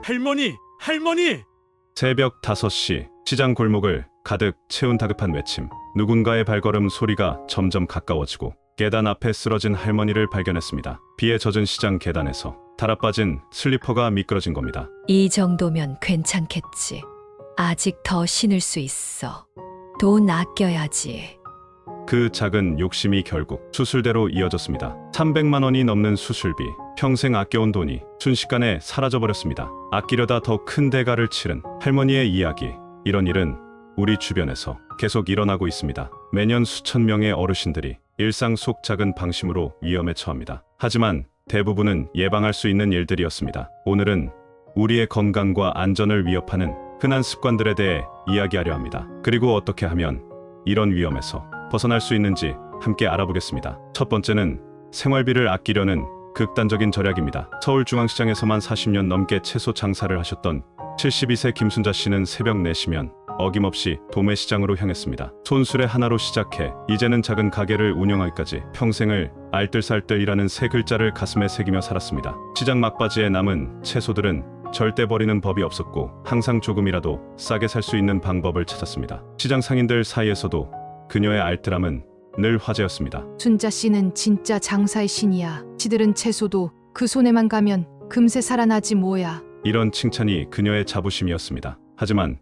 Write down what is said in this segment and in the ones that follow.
할머니, 할머니! 새벽 5시 시장 골목을 가득 채운 다급한 외침. 누군가의 발걸음 소리가 점점 가까워지고 계단 앞에 쓰러진 할머니를 발견했습니다. 비에 젖은 시장 계단에서 달아빠진 슬리퍼가 미끄러진 겁니다. 이 정도면 괜찮겠지. 아직 더 신을 수 있어. 돈 아껴야지. 그 작은 욕심이 결국 수술대로 이어졌습니다. 300만 원이 넘는 수술비, 평생 아껴온 돈이 순식간에 사라져버렸습니다. 아끼려다 더 큰 대가를 치른 할머니의 이야기. 이런 일은 우리 주변에서 계속 일어나고 있습니다. 매년 수천 명의 어르신들이 일상 속 작은 방심으로 위험에 처합니다. 하지만 대부분은 예방할 수 있는 일들이었습니다. 오늘은 우리의 건강과 안전을 위협하는 흔한 습관들에 대해 이야기하려 합니다. 그리고 어떻게 하면 이런 위험에서 벗어날 수 있는지 함께 알아보겠습니다. 첫 번째는 생활비를 아끼려는 극단적인 절약입니다. 서울중앙시장에서만 40년 넘게 채소 장사를 하셨던 72세 김순자 씨는 새벽 4시면 어김없이 도매시장으로 향했습니다. 손수레 하나로 시작해 이제는 작은 가게를 운영하기까지 평생을 알뜰살뜰 이라는 세 글자를 가슴에 새기며 살았습니다. 시장 막바지에 남은 채소들은 절대 버리는 법이 없었고 항상 조금이라도 싸게 살 수 있는 방법을 찾았습니다. 시장 상인들 사이에서도 그녀의 알뜰함은 늘 화제였습니다. 순자 씨는 진짜 장사의 신이야. 지들은 채소도 그 손에만 가면 금세 살아나지 뭐야. 이런 칭찬이 그녀의 자부심이었습니다. 하지만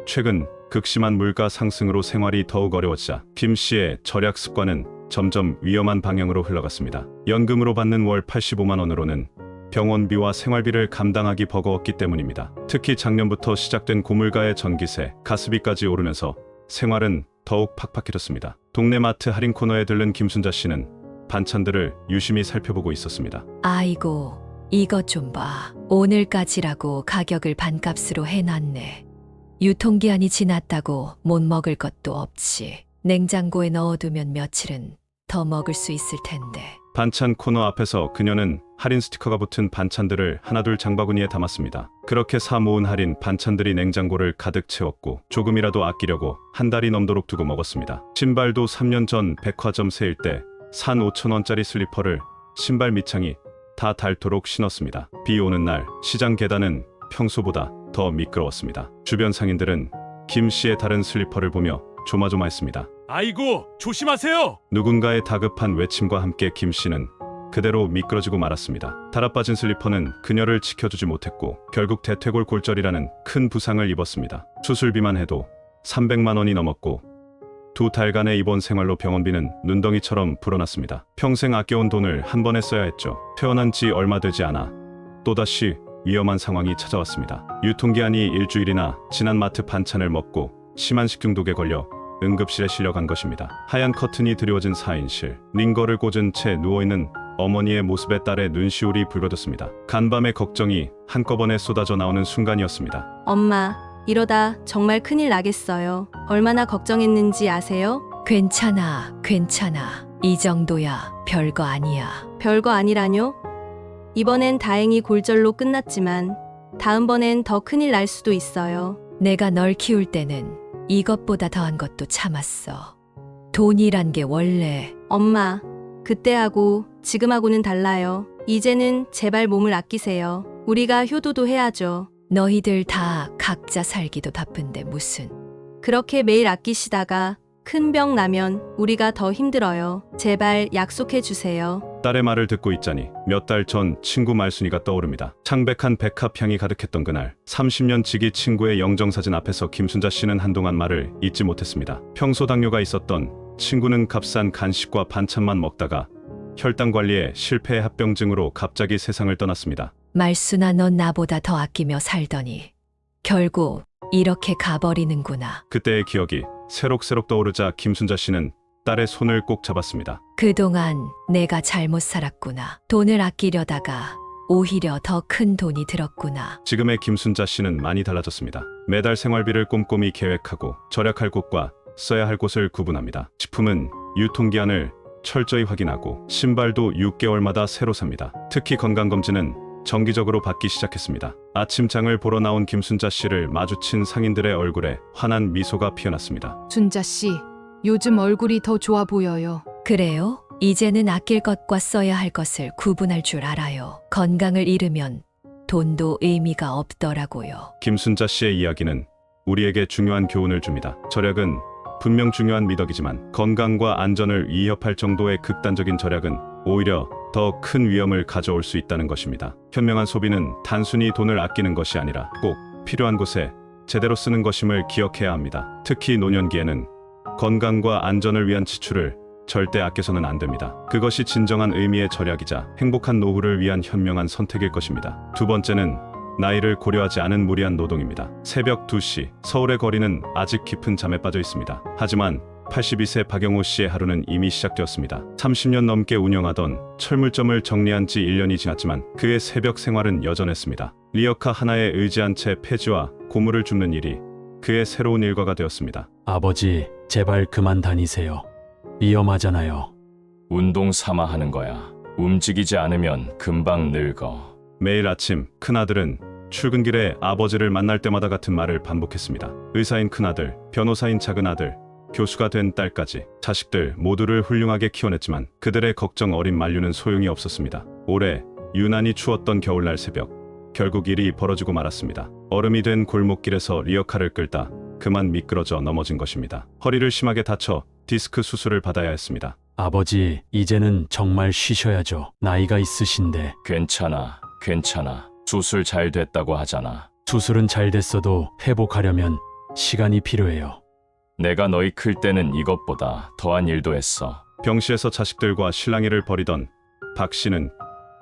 최근 극심한 물가 상승으로 생활이 더욱 어려워지자 김 씨의 절약 습관은 점점 위험한 방향으로 흘러갔습니다. 연금으로 받는 월 85만 원으로는 병원비와 생활비를 감당하기 버거웠기 때문입니다. 특히 작년부터 시작된 고물가의 전기세, 가스비까지 오르면서 생활은 더욱 팍팍해졌습니다. 동네 마트 할인 코너에 들른 김순자 씨는 반찬들을 유심히 살펴보고 있었습니다. 아이고, 이것 좀 봐. 오늘까지라고 가격을 반값으로 해놨네. 유통기한이 지났다고 못 먹을 것도 없지. 냉장고에 넣어두면 며칠은 더 먹을 수 있을 텐데. 반찬 코너 앞에서 그녀는 할인 스티커가 붙은 반찬들을 하나둘 장바구니에 담았습니다. 그렇게 사 모은 할인 반찬들이 냉장고를 가득 채웠고 조금이라도 아끼려고 한 달이 넘도록 두고 먹었습니다. 신발도 3년 전 백화점 세일 때 산 5,000원짜리 슬리퍼를 신발 밑창이 다 닳도록 신었습니다. 비 오는 날 시장 계단은 평소보다 더 미끄러웠습니다. 주변 상인들은 김 씨의 다른 슬리퍼를 보며 조마조마했습니다. 아이고, 조심하세요! 누군가의 다급한 외침과 함께 김 씨는 그대로 미끄러지고 말았습니다. 달아빠진 슬리퍼는 그녀를 지켜주지 못했고 결국 대퇴골 골절이라는 큰 부상을 입었습니다. 수술비만 해도 300만 원이 넘었고 2달간의 입원 생활로 병원비는 눈덩이처럼 불어났습니다. 평생 아껴온 돈을 한 번에 써야 했죠. 퇴원한 지 얼마 되지 않아 또다시 위험한 상황이 찾아왔습니다. 유통기한이 일주일이나 지난 마트 반찬을 먹고 심한 식중독에 걸려 응급실에 실려간 것입니다. 하얀 커튼이 드리워진 4인실, 링거를 꽂은 채 누워있는 어머니의 모습에 딸의 눈시울이 붉어졌습니다. 간밤의 걱정이 한꺼번에 쏟아져 나오는 순간이었습니다. 엄마, 이러다 정말 큰일 나겠어요. 얼마나 걱정했는지 아세요? 괜찮아, 괜찮아. 이 정도야 별거 아니야. 별거 아니라뇨? 이번엔 다행히 골절로 끝났지만 다음번엔 더 큰일 날 수도 있어요. 내가 널 키울 때는 이것보다 더한 것도 참았어. 돈이란 게 원래. 엄마, 그때하고 지금하고는 달라요. 이제는 제발 몸을 아끼세요. 우리가 효도도 해야죠. 너희들 다 각자 살기도 바쁜데 무슨. 그렇게 매일 아끼시다가 큰 병 나면 우리가 더 힘들어요. 제발 약속해 주세요. 딸의 말을 듣고 있자니 몇 달 전 친구 말순이가 떠오릅니다. 창백한 백합향이 가득했던 그날 30년 지기 친구의 영정사진 앞에서 김순자 씨는 한동안 말을 잇지 못했습니다. 평소 당뇨가 있었던 친구는 값싼 간식과 반찬만 먹다가 혈당 관리에 실패해 합병증으로 갑자기 세상을 떠났습니다. 말순아, 넌 나보다 더 아끼며 살더니 결국 이렇게 가버리는구나. 그때의 기억이 새록새록 떠오르자 김순자 씨는 딸의 손을 꼭 잡았습니다. 그동안 내가 잘못 살았구나. 돈을 아끼려다가 오히려 더 큰 돈이 들었구나. 지금의 김순자 씨는 많이 달라졌습니다. 매달 생활비를 꼼꼼히 계획하고 절약할 곳과 써야 할 곳을 구분합니다. 식품은 유통기한을 철저히 확인하고 신발도 6개월마다 새로 삽니다. 특히 건강검진은 정기적으로 받기 시작했습니다. 아침장을 보러 나온 김순자 씨를 마주친 상인들의 얼굴에 환한 미소가 피어났습니다. 순자 씨, 요즘 얼굴이 더 좋아 보여요. 그래요? 이제는 아낄 것과 써야 할 것을 구분할 줄 알아요. 건강을 잃으면 돈도 의미가 없더라고요. 김순자 씨의 이야기는 우리에게 중요한 교훈을 줍니다. 절약은 분명 중요한 미덕이지만 건강과 안전을 위협할 정도의 극단적인 절약은 오히려 더 큰 위험을 가져올 수 있다는 것입니다. 현명한 소비는 단순히 돈을 아끼는 것이 아니라 꼭 필요한 곳에 제대로 쓰는 것임을 기억해야 합니다. 특히 노년기에는 건강과 안전을 위한 지출을 절대 아껴서는 안 됩니다. 그것이 진정한 의미의 절약이자 행복한 노후를 위한 현명한 선택일 것입니다. 두 번째는 나이를 고려하지 않은 무리한 노동입니다. 새벽 2시 서울의 거리는 아직 깊은 잠에 빠져 있습니다. 하지만 82세 박영호 씨의 하루는 이미 시작되었습니다. 30년 넘게 운영하던 철물점을 정리한 지 1년이 지났지만 그의 새벽 생활은 여전했습니다. 리어카 하나에 의지한 채 폐지와 고물을 줍는 일이 그의 새로운 일과가 되었습니다. 아버지, 제발 그만 다니세요. 위험하잖아요. 운동 삼아 하는 거야. 움직이지 않으면 금방 늙어. 매일 아침 큰아들은 출근길에 아버지를 만날 때마다 같은 말을 반복했습니다. 의사인 큰아들, 변호사인 작은아들, 교수가 된 딸까지 자식들 모두를 훌륭하게 키워냈지만 그들의 걱정 어린 만류는 소용이 없었습니다. 올해 유난히 추웠던 겨울날 새벽, 결국 일이 벌어지고 말았습니다. 얼음이 된 골목길에서 리어카를 끌다 그만 미끄러져 넘어진 것입니다. 허리를 심하게 다쳐 디스크 수술을 받아야 했습니다. 아버지, 이제는 정말 쉬셔야죠. 나이가 있으신데. 괜찮아. 수술 잘 됐다고 하잖아. 수술은 잘 됐어도 회복하려면 시간이 필요해요. 내가 너희 클 때는 이것보다 더한 일도 했어. 병실에서 자식들과 실랑이를 벌이던 박 씨는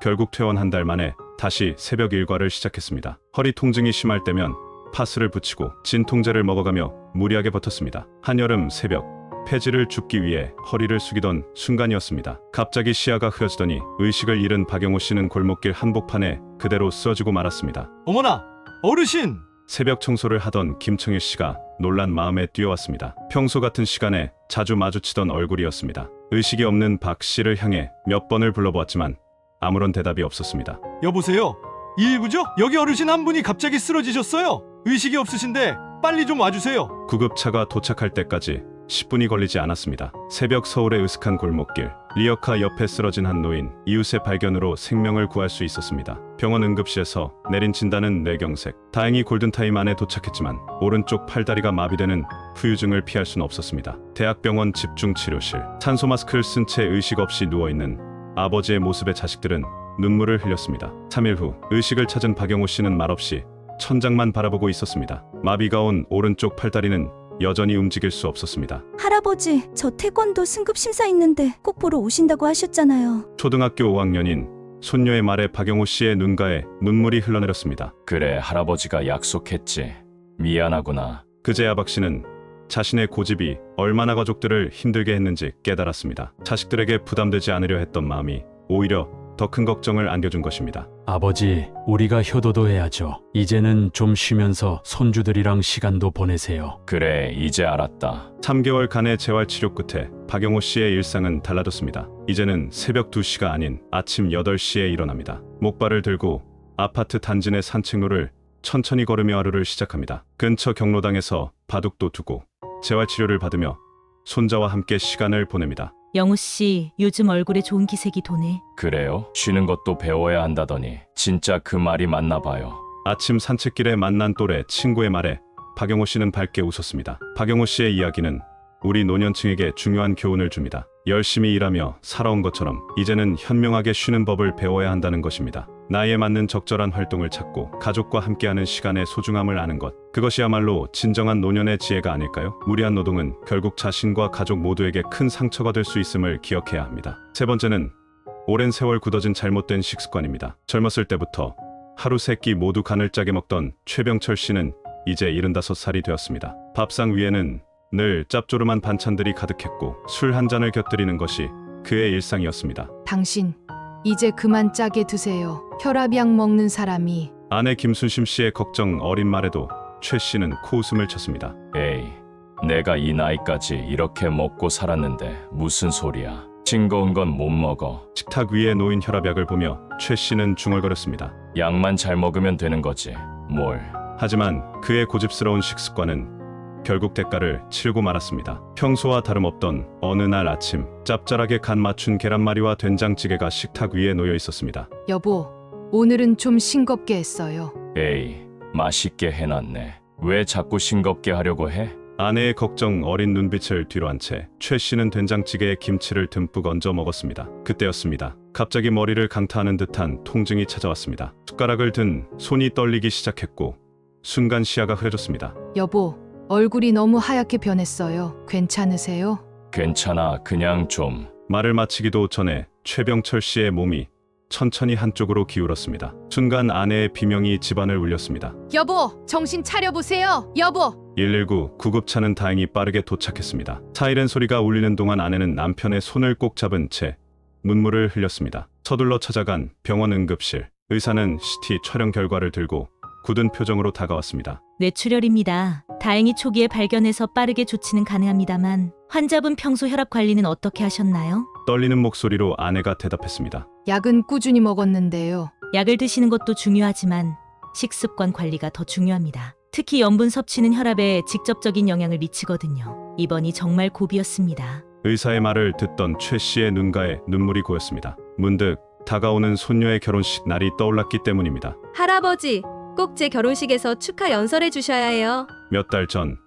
결국 퇴원 한 달 만에 다시 새벽 일과를 시작했습니다. 허리 통증이 심할 때면 파스를 붙이고 진통제를 먹어가며 무리하게 버텼습니다. 한여름 새벽, 폐지를 줍기 위해 허리를 숙이던 순간이었습니다. 갑자기 시야가 흐려지더니 의식을 잃은 박영호 씨는 골목길 한복판에 그대로 쓰러지고 말았습니다. 어머나, 어르신! 새벽 청소를 하던 김청일 씨가 놀란 마음에 뛰어왔습니다. 평소 같은 시간에 자주 마주치던 얼굴이었습니다. 의식이 없는 박 씨를 향해 몇 번을 불러보았지만 아무런 대답이 없었습니다. 여보세요? 119죠? 여기 어르신 한 분이 갑자기 쓰러지셨어요. 의식이 없으신데 빨리 좀 와주세요. 구급차가 도착할 때까지 10분이 걸리지 않았습니다. 새벽 서울의 으슥한 골목길, 리어카 옆에 쓰러진 한 노인, 이웃의 발견으로 생명을 구할 수 있었습니다. 병원 응급실에서 내린 진단은 뇌경색. 다행히 골든타임 안에 도착했지만 오른쪽 팔다리가 마비되는 후유증을 피할 수는 없었습니다. 대학병원 집중치료실, 산소 마스크를 쓴 채 의식 없이 누워있는 아버지의 모습에 자식들은 눈물을 흘렸습니다. 3일 후 의식을 찾은 박영호 씨는 말없이 천장만 바라보고 있었습니다. 마비가 온 오른쪽 팔다리는 여전히 움직일 수 없었습니다. 할아버지, 저 태권도 승급 심사 있는데 꼭 보러 오신다고 하셨잖아요. 초등학교 5학년인 손녀의 말에 박영호 씨의 눈가에 눈물이 흘러내렸습니다. 그래, 할아버지가 약속했지. 미안하구나. 그제야 박 씨는 자신의 고집이 얼마나 가족들을 힘들게 했는지 깨달았습니다. 자식들에게 부담되지 않으려 했던 마음이 오히려 더 큰 걱정을 안겨준 것입니다. 아버지, 우리가 효도도 해야죠. 이제는 좀 쉬면서 손주들이랑 시간도 보내세요. 그래, 이제 알았다. 3개월간의 재활치료 끝에 박영호 씨의 일상은 달라졌습니다. 이제는 새벽 2시가 아닌 아침 8시에 일어납니다. 목발을 들고 아파트 단지 내 산책로를 천천히 걸으며 하루를 시작합니다. 근처 경로당에서 바둑도 두고 재활치료를 받으며 손자와 함께 시간을 보냅니다. 영우 씨, 요즘 얼굴에 좋은 기색이 도네. 그래요? 쉬는 것도 배워야 한다더니 진짜 그 말이 맞나 봐요. 아침 산책길에 만난 또래 친구의 말에 박영호 씨는 밝게 웃었습니다. 박영호 씨의 이야기는 우리 노년층에게 중요한 교훈을 줍니다. 열심히 일하며 살아온 것처럼 이제는 현명하게 쉬는 법을 배워야 한다는 것입니다. 나이에 맞는 적절한 활동을 찾고 가족과 함께하는 시간의 소중함을 아는 것, 그것이야말로 진정한 노년의 지혜가 아닐까요? 무리한 노동은 결국 자신과 가족 모두에게 큰 상처가 될 수 있음을 기억해야 합니다. 세 번째는 오랜 세월 굳어진 잘못된 식습관입니다. 젊었을 때부터 하루 세 끼 모두 간을 짜게 먹던 최병철 씨는 이제 75살이 되었습니다. 밥상 위에는 늘 짭조름한 반찬들이 가득했고 술 한 잔을 곁들이는 것이 그의 일상이었습니다. 당신, 이제 그만 짜게 드세요. 혈압약 먹는 사람이. 아내 김순심 씨의 걱정 어린 말에도 최 씨는 코웃음을 쳤습니다. 에이, 내가 이 나이까지 이렇게 먹고 살았는데 무슨 소리야. 싱거운 건 못 먹어. 식탁 위에 놓인 혈압약을 보며 최 씨는 중얼거렸습니다. 약만 잘 먹으면 되는 거지. 뭘. 하지만 그의 고집스러운 식습관은 결국 대가를 치르고 말았습니다. 평소와 다름없던 어느 날 아침, 짭짤하게 간 맞춘 계란말이와 된장찌개가 식탁 위에 놓여 있었습니다. 여보, 오늘은 좀 싱겁게 했어요. 에이, 맛있게 해놨네. 왜 자꾸 싱겁게 하려고 해? 아내의 걱정 어린 눈빛을 뒤로 한 채 최 씨는 된장찌개에 김치를 듬뿍 얹어 먹었습니다. 그때였습니다. 갑자기 머리를 강타하는 듯한 통증이 찾아왔습니다. 숟가락을 든 손이 떨리기 시작했고 순간 시야가 흐려졌습니다. 여보, 얼굴이 너무 하얗게 변했어요. 괜찮으세요? 괜찮아, 그냥 좀. 말을 마치기도 전에 최병철 씨의 몸이 천천히 한쪽으로 기울었습니다. 순간 아내의 비명이 집안을 울렸습니다. 여보, 정신 차려보세요. 여보! 119 구급차는 다행히 빠르게 도착했습니다. 사이렌 소리가 울리는 동안 아내는 남편의 손을 꼭 잡은 채 눈물을 흘렸습니다. 서둘러 찾아간 병원 응급실. 의사는 CT 촬영 결과를 들고 굳은 표정으로 다가왔습니다. 뇌출혈입니다. 다행히 초기에 발견해서 빠르게 조치는 가능합니다만 환자분 평소 혈압 관리는 어떻게 하셨나요? 떨리는 목소리로 아내가 대답했습니다. 약은 꾸준히 먹었는데요. 약을 드시는 것도 중요하지만 식습관 관리가 더 중요합니다. 특히 염분 섭취는 혈압에 직접적인 영향을 미치거든요. 이번이 정말 고비였습니다. 의사의 말을 듣던 최 씨의 눈가에 눈물이 고였습니다. 문득 다가오는 손녀의 결혼식 날이 떠올랐기 때문입니다. 할아버지, 꼭 제 결혼식에서 축하 연설해 주셔야 해요. 몇 달 전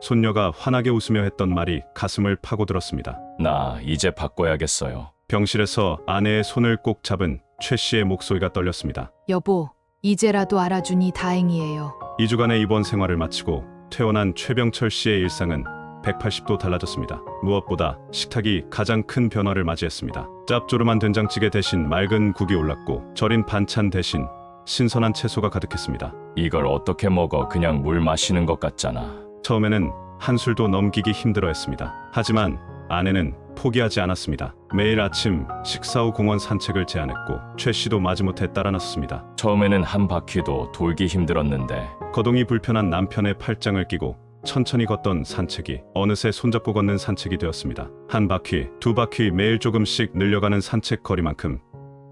손녀가 환하게 웃으며 했던 말이 가슴을 파고들었습니다. 나 이제 바꿔야겠어요. 병실에서 아내의 손을 꼭 잡은 최 씨의 목소리가 떨렸습니다. 여보, 이제라도 알아주니 다행이에요. 2주간의 입원 생활을 마치고 퇴원한 최병철 씨의 일상은 180도 달라졌습니다. 무엇보다 식탁이 가장 큰 변화를 맞이했습니다. 짭조름한 된장찌개 대신 맑은 국이 올랐고 절인 반찬 대신 신선한 채소가 가득했습니다. 이걸 어떻게 먹어? 그냥 물 마시는 것 같잖아. 처음에는 한술도 넘기기 힘들어했습니다. 하지만 아내는 포기하지 않았습니다. 매일 아침 식사 후 공원 산책을 제안했고 최 씨도 마지못해 따라 나섰습니다. 처음에는 한 바퀴도 돌기 힘들었는데 거동이 불편한 남편의 팔짱을 끼고 천천히 걷던 산책이 어느새 손잡고 걷는 산책이 되었습니다. 한 바퀴, 두 바퀴 매일 조금씩 늘려가는 산책 거리만큼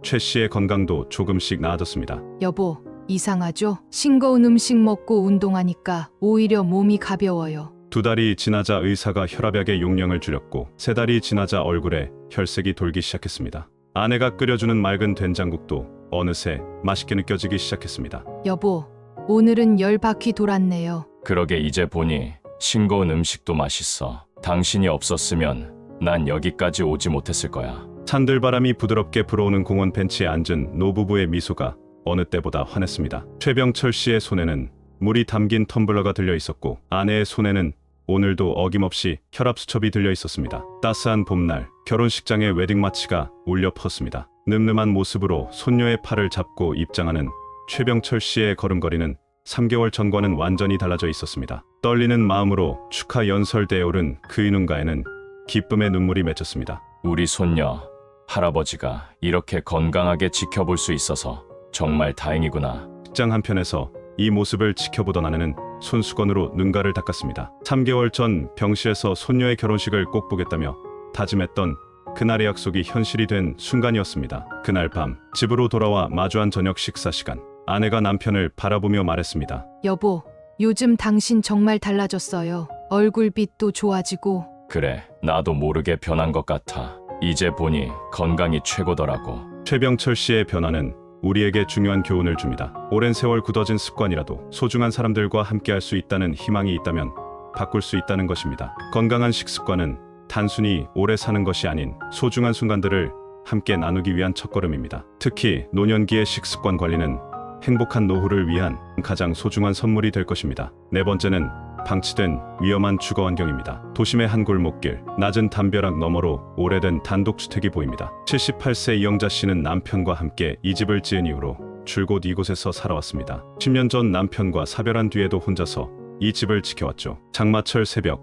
최 씨의 건강도 조금씩 나아졌습니다. 여보, 이상하죠? 싱거운 음식 먹고 운동하니까 오히려 몸이 가벼워요. 2달이 지나자 의사가 혈압약의 용량을 줄였고 3달이 지나자 얼굴에 혈색이 돌기 시작했습니다. 아내가 끓여주는 맑은 된장국도 어느새 맛있게 느껴지기 시작했습니다. 여보, 오늘은 10바퀴 돌았네요. 그러게 이제 보니 싱거운 음식도 맛있어. 당신이 없었으면 난 여기까지 오지 못했을 거야. 산들바람이 부드럽게 불어오는 공원 벤치에 앉은 노부부의 미소가 어느 때보다 환했습니다. 최병철 씨의 손에는 물이 담긴 텀블러가 들려 있었고 아내의 손에는 오늘도 어김없이 혈압 수첩이 들려 있었습니다. 따스한 봄날 결혼식장의 웨딩 마치가 울려 퍼졌습니다. 늠름한 모습으로 손녀의 팔을 잡고 입장하는 최병철 씨의 걸음걸이는 3개월 전과는 완전히 달라져 있었습니다. 떨리는 마음으로 축하 연설대에 오른 그의 눈가에는 기쁨의 눈물이 맺혔습니다. 우리 손녀, 할아버지가 이렇게 건강하게 지켜볼 수 있어서 정말 다행이구나. 식장 한편에서 이 모습을 지켜보던 아내는 손수건으로 눈가를 닦았습니다. 3개월 전 병실에서 손녀의 결혼식을 꼭 보겠다며 다짐했던 그날의 약속이 현실이 된 순간이었습니다. 그날 밤 집으로 돌아와 마주한 저녁 식사 시간 아내가 남편을 바라보며 말했습니다. 여보, 요즘 당신 정말 달라졌어요. 얼굴빛도 좋아지고. 그래, 나도 모르게 변한 것 같아. 이제 보니 건강이 최고더라고. 최병철 씨의 변화는 우리에게 중요한 교훈을 줍니다. 오랜 세월 굳어진 습관이라도 소중한 사람들과 함께할 수 있다는 희망이 있다면 바꿀 수 있다는 것입니다. 건강한 식습관은 단순히 오래 사는 것이 아닌 소중한 순간들을 함께 나누기 위한 첫걸음입니다. 특히 노년기의 식습관 관리는 행복한 노후를 위한 가장 소중한 선물이 될 것입니다. 네 번째는 방치된 위험한 주거 환경입니다. 도심의 한 골목길, 낮은 담벼락 너머로 오래된 단독주택이 보입니다. 78세 이영자 씨는 남편과 함께 이 집을 지은 이후로 줄곧 이곳에서 살아왔습니다. 10년 전 남편과 사별한 뒤에도 혼자서 이 집을 지켜왔죠. 장마철 새벽,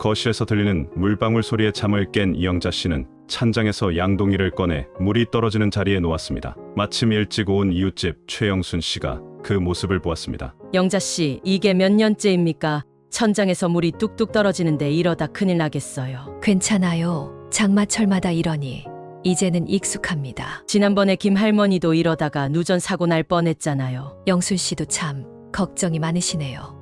거실에서 들리는 물방울 소리에 잠을 깬 이영자 씨는 찬장에서 양동이를 꺼내 물이 떨어지는 자리에 놓았습니다. 마침 일찍 온 이웃집 최영순 씨가 그 모습을 보았습니다. 영자 씨, 이게 몇 년째입니까? 천장에서 물이 뚝뚝 떨어지는데 이러다 큰일 나겠어요. 괜찮아요. 장마철마다 이러니 이제는 익숙합니다. 지난번에 김 할머니도 이러다가 누전 사고 날 뻔했잖아요. 영순 씨도 참 걱정이 많으시네요.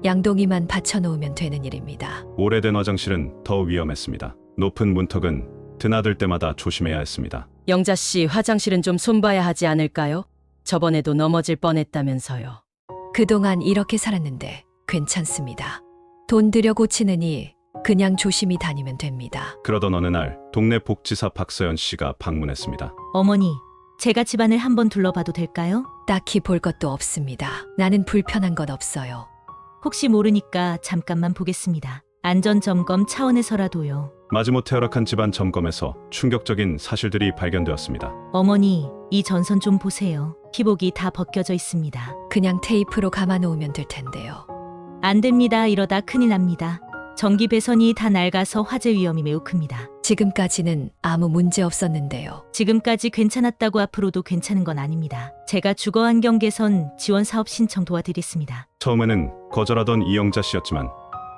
양동이만 받쳐놓으면 되는 일입니다. 오래된 화장실은 더 위험했습니다. 높은 문턱은 드나들 때마다 조심해야 했습니다. 영자 씨, 화장실은 좀 손봐야 하지 않을까요? 저번에도 넘어질 뻔했다면서요. 그동안 이렇게 살았는데 괜찮습니다. 돈 들여 고치느니 그냥 조심히 다니면 됩니다. 그러던 어느 날 동네 복지사 박서연 씨가 방문했습니다. 어머니, 제가 집안을 한번 둘러봐도 될까요? 딱히 볼 것도 없습니다. 나는 불편한 건 없어요. 혹시 모르니까 잠깐만 보겠습니다. 안전점검 차원에서라도요. 마지못해 허락한 집안 점검에서 충격적인 사실들이 발견되었습니다. 어머니, 이 전선 좀 보세요. 기복이 다 벗겨져 있습니다. 그냥 테이프로 감아놓으면 될 텐데요. 안 됩니다. 이러다 큰일 납니다. 전기 배선이 다 낡아서 화재 위험이 매우 큽니다. 지금까지는 아무 문제 없었는데요. 지금까지 괜찮았다고 앞으로도 괜찮은 건 아닙니다. 제가 주거환경 개선 지원 사업 신청 도와드리겠습니다. 처음에는 거절하던 이영자 씨였지만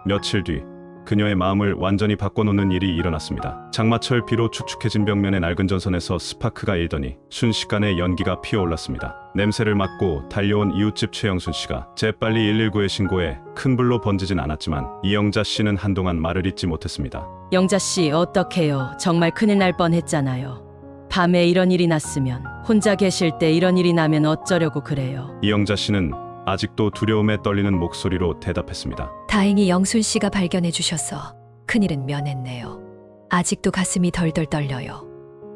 며칠 뒤 그녀의 마음을 완전히 바꿔놓는 일이 일어났습니다. 장마철 비로 축축해진 벽면의 낡은 전선에서 스파크가 일더니 순식간에 연기가 피어올랐습니다. 냄새를 맡고 달려온 이웃집 최영순 씨가 재빨리 119에 신고해 큰 불로 번지진 않았지만 이영자 씨는 한동안 말을 잇지 못했습니다. 영자 씨, 어떡해요. 정말 큰일 날 뻔했잖아요. 밤에 이런 일이 났으면, 혼자 계실 때 이런 일이 나면 어쩌려고 그래요. 이영자 씨는 아직도 두려움에 떨리는 목소리로 대답했습니다. 다행히 영순 씨가 발견해 주셔서 큰일은 면했네요. 아직도 가슴이 덜덜 떨려요.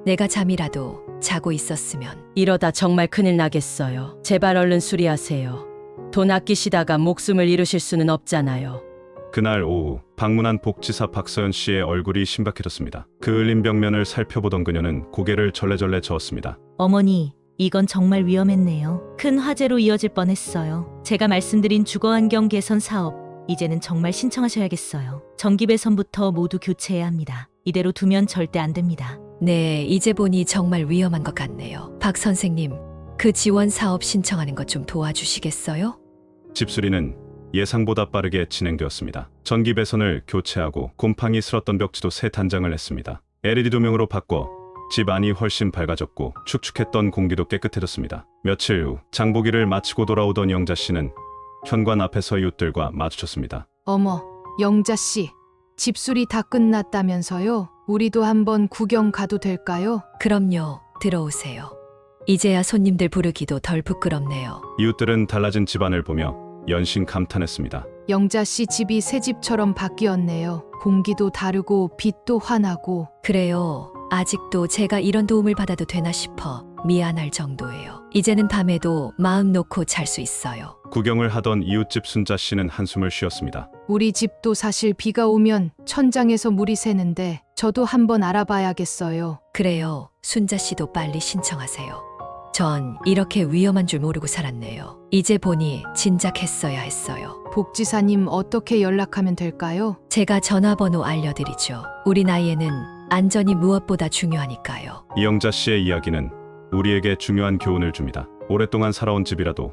내가 잠이라도 자고 있었으면. 이러다 정말 큰일 나겠어요. 제발 얼른 수리하세요. 돈 아끼시다가 목숨을 잃으실 수는 없잖아요. 그날 오후 방문한 복지사 박서연 씨의 얼굴이 신박해졌습니다. 그 을린 벽면을 살펴보던 그녀는 고개를 절레절레 저었습니다. 어머니, 이건 정말 위험했네요. 큰 화재로 이어질 뻔했어요. 제가 말씀드린 주거환경 개선 사업, 이제는 정말 신청하셔야겠어요. 전기 배선부터 모두 교체해야 합니다. 이대로 두면 절대 안 됩니다. 네, 이제 보니 정말 위험한 것 같네요. 박 선생님, 그 지원 사업 신청하는 것 좀 도와주시겠어요? 집수리는 예상보다 빠르게 진행되었습니다. 전기 배선을 교체하고 곰팡이 슬었던 벽지도 새 단장을 했습니다. LED 조명으로 바꿔 집 안이 훨씬 밝아졌고 축축했던 공기도 깨끗해졌습니다. 며칠 후 장보기를 마치고 돌아오던 영자 씨는 현관 앞에서 이웃들과 마주쳤습니다. 어머, 영자 씨, 집수리 다 끝났다면서요? 우리도 한번 구경 가도 될까요? 그럼요, 들어오세요. 이제야 손님들 부르기도 덜 부끄럽네요. 이웃들은 달라진 집안을 보며 연신 감탄했습니다. 영자 씨 집이 새 집처럼 바뀌었네요. 공기도 다르고 빛도 환하고. 그래요. 아직도 제가 이런 도움을 받아도 되나 싶어 미안할 정도예요. 이제는 밤에도 마음 놓고 잘 수 있어요. 구경을 하던 이웃집 순자 씨는 한숨을 쉬었습니다. 우리 집도 사실 비가 오면 천장에서 물이 새는데 저도 한번 알아봐야겠어요. 그래요. 순자 씨도 빨리 신청하세요. 전 이렇게 위험한 줄 모르고 살았네요. 이제 보니 진작 했어야 했어요. 복지사님 어떻게 연락하면 될까요? 제가 전화번호 알려드리죠. 우리 나이에는 안전이 무엇보다 중요하니까요. 이영자 씨의 이야기는 우리에게 중요한 교훈을 줍니다. 오랫동안 살아온 집이라도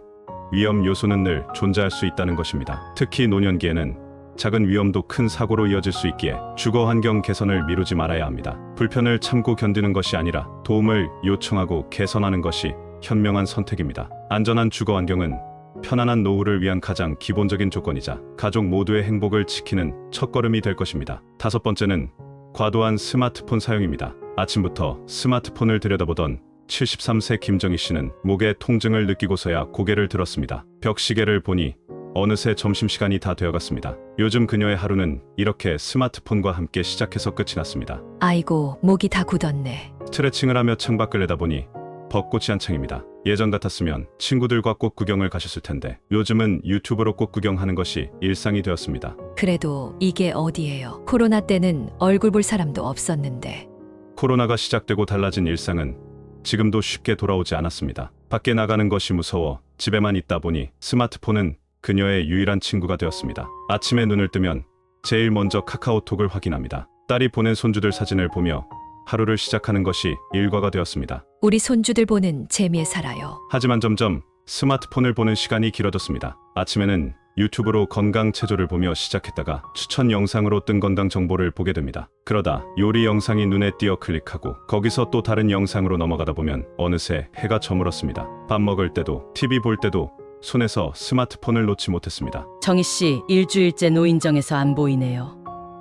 위험 요소는 늘 존재할 수 있다는 것입니다. 특히 노년기에는 작은 위험도 큰 사고로 이어질 수 있기에 주거 환경 개선을 미루지 말아야 합니다. 불편을 참고 견디는 것이 아니라 도움을 요청하고 개선하는 것이 현명한 선택입니다. 안전한 주거 환경은 편안한 노후를 위한 가장 기본적인 조건이자 가족 모두의 행복을 지키는 첫걸음이 될 것입니다. 5번째는 과도한 스마트폰 사용입니다. 아침부터 스마트폰을 들여다보던 73세 김정희 씨는 목에 통증을 느끼고서야 고개를 들었습니다. 벽시계를 보니 어느새 점심시간이 다 되어갔습니다. 요즘 그녀의 하루는 이렇게 스마트폰과 함께 시작해서 끝이 났습니다. 아이고, 목이 다 굳었네. 스트레칭을 하며 창밖을 내다보니 벚꽃이 한창입니다. 예전 같았으면 친구들과 꽃 구경을 가셨을 텐데 요즘은 유튜브로 꽃 구경하는 것이 일상이 되었습니다. 그래도 이게 어디예요? 코로나 때는 얼굴 볼 사람도 없었는데. 코로나가 시작되고 달라진 일상은 지금도 쉽게 돌아오지 않았습니다. 밖에 나가는 것이 무서워 집에만 있다 보니 스마트폰은 그녀의 유일한 친구가 되었습니다. 아침에 눈을 뜨면 제일 먼저 카카오톡을 확인합니다. 딸이 보낸 손주들 사진을 보며 하루를 시작하는 것이 일과가 되었습니다. 우리 손주들 보는 재미에 살아요. 하지만 점점 스마트폰을 보는 시간이 길어졌습니다. 아침에는 유튜브로 건강 체조를 보며 시작했다가 추천 영상으로 뜬 건강 정보를 보게 됩니다. 그러다 요리 영상이 눈에 띄어 클릭하고 거기서 또 다른 영상으로 넘어가다 보면 어느새 해가 저물었습니다. 밥 먹을 때도 TV 볼 때도 손에서 스마트폰을 놓지 못했습니다. 정희 씨, 일주일째 노인정에서 안 보이네요.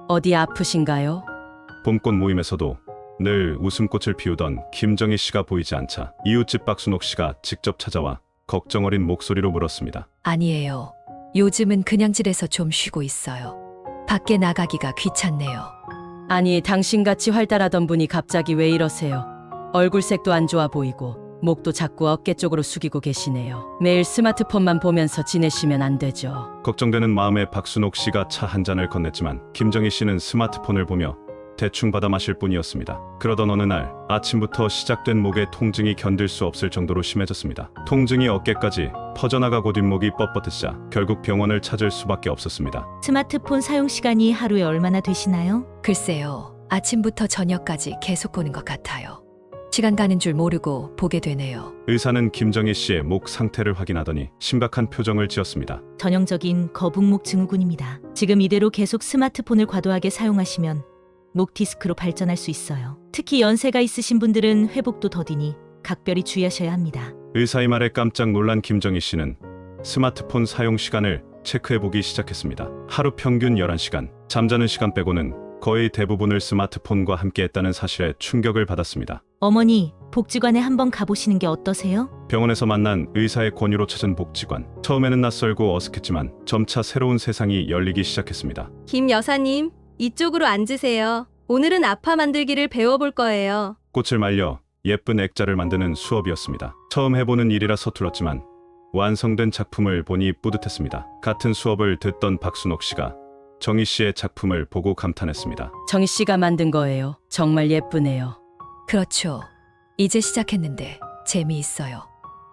어디 아프신가요? 봄꽃 모임에서도 늘 웃음꽃을 피우던 김정희 씨가 보이지 않자 이웃집 박순옥 씨가 직접 찾아와 걱정 어린 목소리로 물었습니다. 아니에요. 요즘은 그냥 집에서 좀 쉬고 있어요. 밖에 나가기가 귀찮네요. 아니, 당신같이 활달하던 분이 갑자기 왜 이러세요? 얼굴색도 안 좋아 보이고 목도 자꾸 어깨 쪽으로 숙이고 계시네요. 매일 스마트폰만 보면서 지내시면 안 되죠. 걱정되는 마음에 박순옥 씨가 차 한 잔을 건넸지만 김정희 씨는 스마트폰을 보며 대충 받아 마실 뿐이었습니다. 그러던 어느 날 아침부터 시작된 목의 통증이 견딜 수 없을 정도로 심해졌습니다. 통증이 어깨까지 퍼져나가고 뒷목이 뻣뻣해지자 결국 병원을 찾을 수밖에 없었습니다. 스마트폰 사용 시간이 하루에 얼마나 되시나요? 글쎄요. 아침부터 저녁까지 계속 보는 것 같아요. 시간 가는 줄 모르고 보게 되네요. 의사는 김정희 씨의 목 상태를 확인하더니 심각한 표정을 지었습니다. 전형적인 거북목 증후군입니다. 지금 이대로 계속 스마트폰을 과도하게 사용하시면 목 디스크로 발전할 수 있어요. 특히 연세가 있으신 분들은 회복도 더디니 각별히 주의하셔야 합니다. 의사의 말에 깜짝 놀란 김정희 씨는 스마트폰 사용 시간을 체크해보기 시작했습니다. 하루 평균 11시간, 잠자는 시간 빼고는 거의 대부분을 스마트폰과 함께했다는 사실에 충격을 받았습니다. 어머니, 복지관에 한번 가보시는 게 어떠세요? 병원에서 만난 의사의 권유로 찾은 복지관. 처음에는 낯설고 어색했지만 점차 새로운 세상이 열리기 시작했습니다. 김 여사님, 이쪽으로 앉으세요. 오늘은 아파 만들기를 배워볼 거예요. 꽃을 말려 예쁜 액자를 만드는 수업이었습니다. 처음 해보는 일이라 서툴렀지만 완성된 작품을 보니 뿌듯했습니다. 같은 수업을 듣던 박순옥 씨가 정희 씨의 작품을 보고 감탄했습니다. 정희 씨가 만든 거예요. 정말 예쁘네요. 그렇죠. 이제 시작했는데 재미있어요.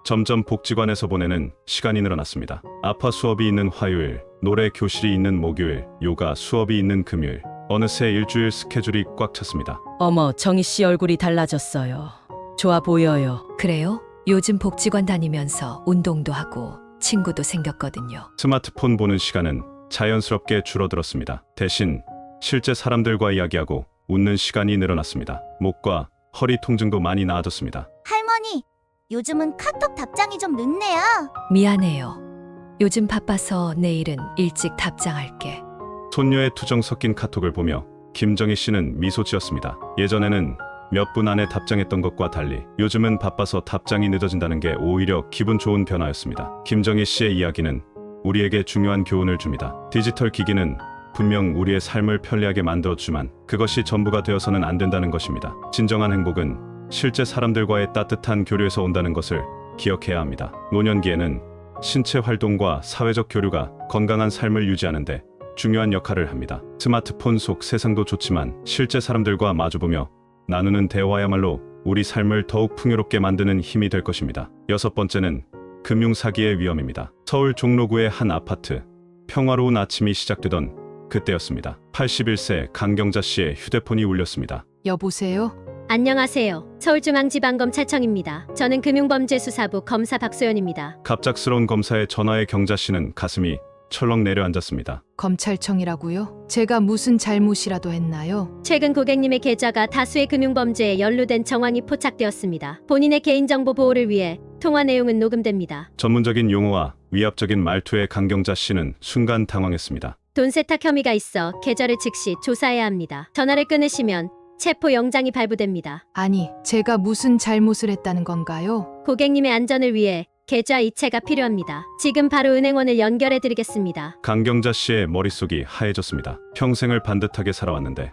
점점 복지관에서 보내는 시간이 늘어났습니다. 아파 수업이 있는 화요일, 노래 교실이 있는 목요일, 요가 수업이 있는 금요일. 어느새 일주일 스케줄이 꽉 찼습니다. 어머, 정희 씨 얼굴이 달라졌어요. 좋아 보여요. 그래요? 요즘 복지관 다니면서 운동도 하고 친구도 생겼거든요. 스마트폰 보는 시간은 자연스럽게 줄어들었습니다. 대신 실제 사람들과 이야기하고 웃는 시간이 늘어났습니다. 목과 허리 통증도 많이 나아졌습니다. 할머니, 요즘은 카톡 답장이 좀 늦네요. 미안해요. 요즘 바빠서 내일은 일찍 답장할게. 손녀의 투정 섞인 카톡을 보며 김정희 씨는 미소 지었습니다. 예전에는 몇 분 안에 답장했던 것과 달리 요즘은 바빠서 답장이 늦어진다는 게 오히려 기분 좋은 변화였습니다. 김정희 씨의 이야기는 우리에게 중요한 교훈을 줍니다. 디지털 기기는 분명 우리의 삶을 편리하게 만들어주지만 그것이 전부가 되어서는 안 된다는 것입니다. 진정한 행복은 실제 사람들과의 따뜻한 교류에서 온다는 것을 기억해야 합니다. 노년기에는 신체 활동과 사회적 교류가 건강한 삶을 유지하는데 중요한 역할을 합니다. 스마트폰 속 세상도 좋지만 실제 사람들과 마주보며 나누는 대화야말로 우리 삶을 더욱 풍요롭게 만드는 힘이 될 것입니다. 6번째는 금융사기의 위험입니다. 서울 종로구의 한 아파트. 평화로운 아침이 시작되던 그때였습니다. 81세 강경자 씨의 휴대폰이 울렸습니다. 여보세요? 안녕하세요. 서울중앙지방검찰청입니다. 저는 금융범죄수사부 검사 박소연입니다. 갑작스러운 검사의 전화에 경자 씨는 가슴이 철렁 내려앉았습니다. 검찰청이라고요? 제가 무슨 잘못이라도 했나요? 최근 고객님의 계좌가 다수의 금융범죄에 연루된 정황이 포착되었습니다. 본인의 개인정보 보호를 위해 통화 내용은 녹음됩니다. 전문적인 용어와 위압적인 말투의 강경자 씨는 순간 당황했습니다. 돈 세탁 혐의가 있어 계좌를 즉시 조사해야 합니다. 전화를 끊으시면 체포 영장이 발부됩니다. 아니, 제가 무슨 잘못을 했다는 건가요? 고객님의 안전을 위해 계좌 이체가 필요합니다. 지금 바로 은행원을 연결해 드리겠습니다. 강경자 씨의 머릿속이 하얘졌습니다. 평생을 반듯하게 살아왔는데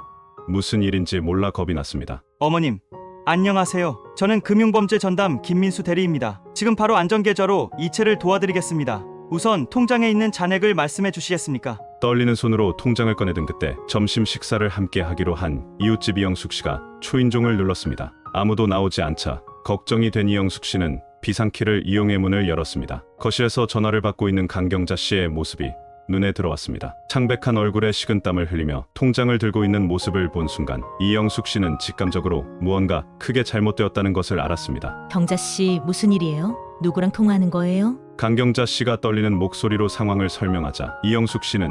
무슨 일인지 몰라 겁이 났습니다. 어머님, 안녕하세요. 저는 금융범죄 전담 김민수 대리입니다. 지금 바로 안전계좌로 이체를 도와드리겠습니다. 우선 통장에 있는 잔액을 말씀해 주시겠습니까? 떨리는 손으로 통장을 꺼내든 그때 점심 식사를 함께 하기로 한 이웃집 이영숙 씨가 초인종을 눌렀습니다. 아무도 나오지 않자 걱정이 된 이영숙 씨는 비상키를 이용해 문을 열었습니다. 거실에서 전화를 받고 있는 강경자 씨의 모습이 눈에 들어왔습니다. 창백한 얼굴에 식은땀을 흘리며 통장을 들고 있는 모습을 본 순간 이영숙 씨는 직감적으로 무언가 크게 잘못되었다는 것을 알았습니다. 경자 씨, 무슨 일이에요? 누구랑 통화하는 거예요? 강경자 씨가 떨리는 목소리로 상황을 설명하자 이영숙 씨는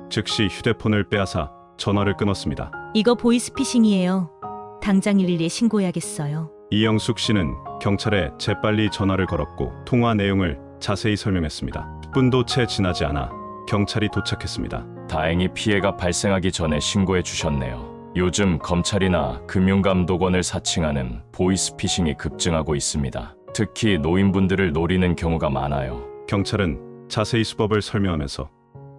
즉시 휴대폰을 빼앗아 전화를 끊었습니다. 이거 보이스피싱이에요. 당장 112에 신고해야겠어요. 이영숙 씨는 경찰에 재빨리 전화를 걸었고 통화 내용을 자세히 설명했습니다. 10분도 채 지나지 않아 경찰이 도착했습니다. 다행히 피해가 발생하기 전에 신고해 주셨네요. 요즘 검찰이나 금융감독원을 사칭하는 보이스피싱이 급증하고 있습니다. 특히 노인분들을 노리는 경우가 많아요. 경찰은 자세히 수법을 설명하면서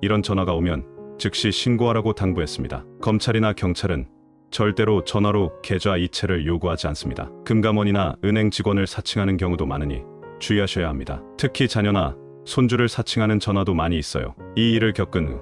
이런 전화가 오면 즉시 신고하라고 당부했습니다. 검찰이나 경찰은 절대로 전화로 계좌 이체를 요구하지 않습니다. 금감원이나 은행 직원을 사칭하는 경우도 많으니 주의하셔야 합니다. 특히 자녀나 손주를 사칭하는 전화도 많이 있어요. 이 일을 겪은 후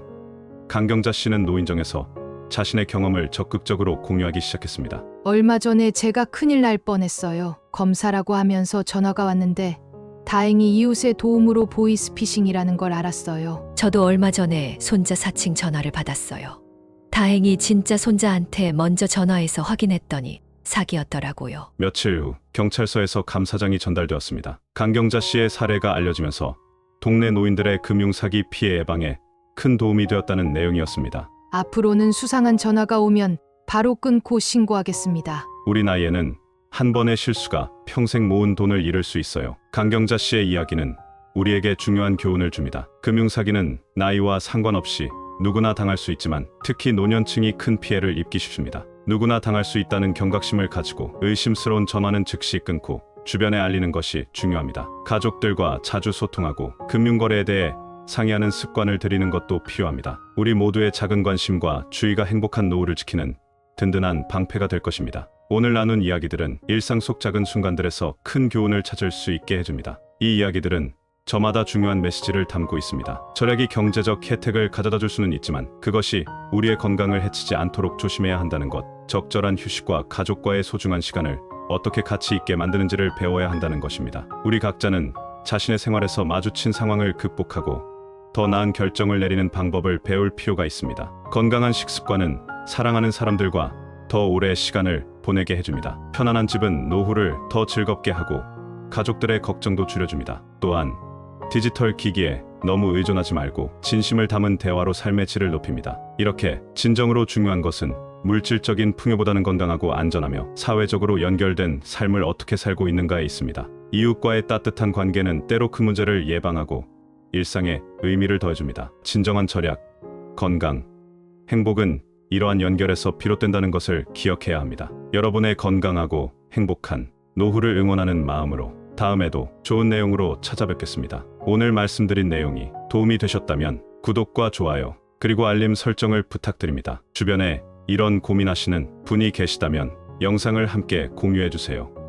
강경자 씨는 노인정에서 자신의 경험을 적극적으로 공유하기 시작했습니다. 얼마 전에 제가 큰일 날 뻔했어요. 검사라고 하면서 전화가 왔는데 다행히 이웃의 도움으로 보이스피싱이라는 걸 알았어요. 저도 얼마 전에 손자 사칭 전화를 받았어요. 다행히 진짜 손자한테 먼저 전화해서 확인했더니 사기였더라고요. 며칠 후 경찰서에서 감사장이 전달되었습니다. 강경자 씨의 사례가 알려지면서 동네 노인들의 금융사기 피해 예방에 큰 도움이 되었다는 내용이었습니다. 앞으로는 수상한 전화가 오면 바로 끊고 신고하겠습니다. 우리 나이에는 한 번의 실수가 평생 모은 돈을 잃을 수 있어요. 강경자 씨의 이야기는 우리에게 중요한 교훈을 줍니다. 금융사기는 나이와 상관없이 누구나 당할 수 있지만 특히 노년층이 큰 피해를 입기 쉽습니다. 누구나 당할 수 있다는 경각심을 가지고 의심스러운 전화는 즉시 끊고 주변에 알리는 것이 중요합니다. 가족들과 자주 소통하고 금융거래에 대해 상의하는 습관을 들이는 것도 필요합니다. 우리 모두의 작은 관심과 주의가 행복한 노후를 지키는 든든한 방패가 될 것입니다. 오늘 나눈 이야기들은 일상 속 작은 순간들에서 큰 교훈을 찾을 수 있게 해줍니다. 이 이야기들은 저마다 중요한 메시지를 담고 있습니다. 절약이 경제적 혜택을 가져다 줄 수는 있지만 그것이 우리의 건강을 해치지 않도록 조심해야 한다는 것, 적절한 휴식과 가족과의 소중한 시간을 어떻게 가치 있게 만드는지를 배워야 한다는 것입니다. 우리 각자는 자신의 생활에서 마주친 상황을 극복하고 더 나은 결정을 내리는 방법을 배울 필요가 있습니다. 건강한 식습관은 사랑하는 사람들과 더 오래 시간을 보내게 해줍니다. 편안한 집은 노후를 더 즐겁게 하고 가족들의 걱정도 줄여줍니다. 또한 디지털 기기에 너무 의존하지 말고 진심을 담은 대화로 삶의 질을 높입니다. 이렇게 진정으로 중요한 것은 물질적인 풍요보다는 건강하고 안전하며 사회적으로 연결된 삶을 어떻게 살고 있는가에 있습니다. 이웃과의 따뜻한 관계는 때로 큰 문제를 예방하고 일상에 의미를 더해줍니다. 진정한 절약, 건강, 행복은 이러한 연결에서 비롯된다는 것을 기억해야 합니다. 여러분의 건강하고 행복한 노후를 응원하는 마음으로 다음에도 좋은 내용으로 찾아뵙겠습니다. 오늘 말씀드린 내용이 도움이 되셨다면 구독과 좋아요 그리고 알림 설정을 부탁드립니다. 주변에 이런 고민하시는 분이 계시다면 영상을 함께 공유해주세요.